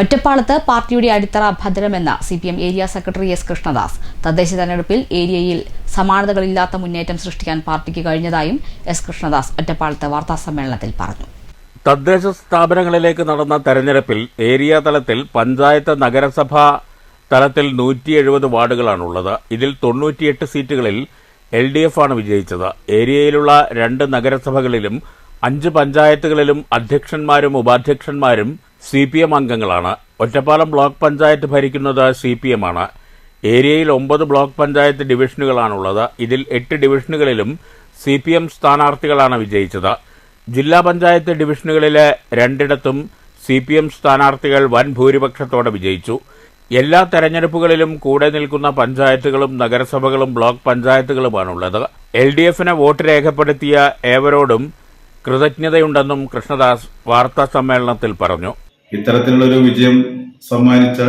ഒറ്റപ്പാലത്ത് പാർട്ടിയുടെ അടിത്തറ ഭദ്രമെന്ന CPM area secretary S. Krishnadas. തദ്ദേശ തെരഞ്ഞെടുപ്പിൽ ഏരിയയിൽ സമാനതകളില്ലാത്ത മുന്നേറ്റം സൃഷ്ടിക്കാൻ പാർട്ടിക്ക് കഴിഞ്ഞതായും S. കൃഷ്ണദാസ് ഒറ്റപ്പാലത്ത് വാർത്താസമ്മേളനത്തിൽ പറഞ്ഞു. തദ്ദേശ സ്ഥാപനങ്ങളിലേക്ക് നടന്ന തെരഞ്ഞെടുപ്പിൽ ഏരിയ തലത്തിൽ പഞ്ചായത്ത് നഗരസഭാ തലത്തിൽ 170 വാർഡുകളാണുള്ളത്. ഇതിൽ 98 സീറ്റുകളിൽ LDF ആണ് വിജയിച്ചത്. ഏരിയയിലുള്ള 2 നഗരസഭകളിലും 5 പഞ്ചായത്തുകളിലും അധ്യക്ഷന്മാരും ഉപാധ്യക്ഷന്മാരും CPM അംഗങ്ങളാണ്. ഒറ്റപ്പാലം ബ്ലോക്ക് പഞ്ചായത്ത് ഭരിക്കുന്നത് CPM ആണ്. ഏരിയയിൽ 9 ബ്ലോക്ക് പഞ്ചായത്ത് ഡിവിഷനുകളാണുള്ളത്. ഇതിൽ 8 ഡിവിഷനുകളിലും CPM സ്ഥാനാർത്ഥികളാണ് വിജയിച്ചത്. ജില്ലാ പഞ്ചായത്ത് ഡിവിഷനുകളിലെ 2ഇടത്തും CPM സ്ഥാനാർത്ഥികൾ വൻ ഭൂരിപക്ഷത്തോടെ വിജയിച്ചു. എല്ലാ തെരഞ്ഞെടുപ്പുകളിലും കൂടെ നിൽക്കുന്ന പഞ്ചായത്തുകളും നഗരസഭകളും ബ്ലോക്ക് പഞ്ചായത്തുകളുമാണുള്ളത്. LDFന് വോട്ട് രേഖപ്പെടുത്തിയ ഏവരോടും കൃതജ്ഞതയുണ്ടെന്നും കൃഷ്ണദാസ് വാർത്താസമ്മേളനത്തിൽ പറഞ്ഞു. ഇത്തരത്തിലുള്ളൊരു വിജയം സമ്മാനിച്ച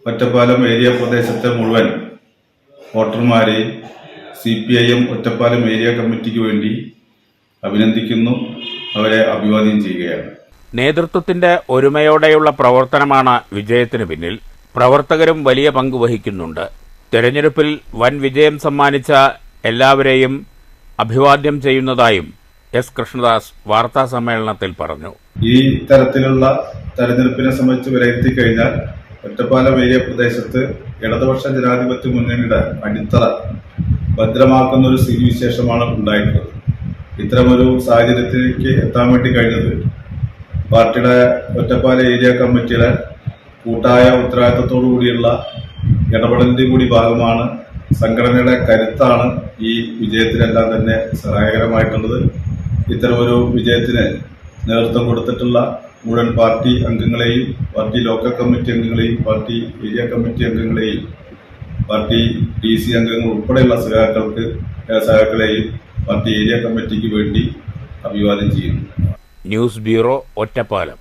ഒറ്റപ്പാലം ഏരിയ പ്രദേശത്തെ മുഴുവൻ വോട്ടർമാരെയും CPIM ഒറ്റപ്പാലം ഏരിയ കമ്മിറ്റിക്ക് വേണ്ടി അഭിനന്ദിക്കുന്നു, അവരെ അഭിവാദ്യം ചെയ്യുകയാണ്. നേതൃത്വത്തിന്റെ ഒരുമയോടെയുള്ള പ്രവർത്തനമാണ് വിജയത്തിന് പിന്നിൽ. പ്രവർത്തകരും വലിയ പങ്ക് വഹിക്കുന്നുണ്ട്. തെരഞ്ഞെടുപ്പിൽ വൻ വിജയം സമ്മാനിച്ച എല്ലാവരെയും അഭിവാദ്യം ചെയ്യുന്നതായും S. കൃഷ്ണദാസ് വാർത്താസമ്മേളനത്തിൽ പറഞ്ഞു. ഈ തരത്തിലുള്ള തെരഞ്ഞെടുപ്പിനെ സംബന്ധിച്ച് വിലയിരുത്തി കഴിഞ്ഞാൽ ഒറ്റപ്പാലം ഏരിയ പ്രദേശത്ത് ഇടതുപക്ഷ ജനാധിപത്യ മുന്നണിയുടെ അടിത്തറ ഭദ്രമാക്കുന്ന ഒരു സ്ഥിതിവിശേഷമാണ് ഉണ്ടായിട്ടുള്ളത്. ഇത്തരമൊരു സാഹചര്യത്തിലേക്ക് എത്താൻ വേണ്ടി കഴിഞ്ഞത് പാർട്ടിയുടെ ഒറ്റപ്പാലം ഏരിയ കമ്മിറ്റിയുടെ കൂട്ടായ ഉത്തരവാദിത്തത്തോടു കൂടിയുള്ള ഇടപെടലിന്റെ കൂടി ഭാഗമാണ്. സംഘടനയുടെ കരുത്താണ് ഈ വിജയത്തിനെല്ലാം തന്നെ സഹായകരമായിട്ടുള്ളത്. ഇത്തരമൊരു വിജയത്തിന് നേതൃത്വം കൊടുത്തിട്ടുള്ള മുഴുവൻ പാർട്ടി അംഗങ്ങളെയും, പാർട്ടി ലോക്കൽ കമ്മിറ്റി അംഗങ്ങളെയും, പാർട്ടി ഏരിയ കമ്മിറ്റി അംഗങ്ങളെയും, പാർട്ടി DC അംഗങ്ങൾ ഉൾപ്പെടെയുള്ള സഹാക്കളെയും പാർട്ടി ഏരിയ കമ്മിറ്റിക്ക് വേണ്ടി അഭിവാദ്യം ചെയ്യുന്നു. News bureau, Ottapalam.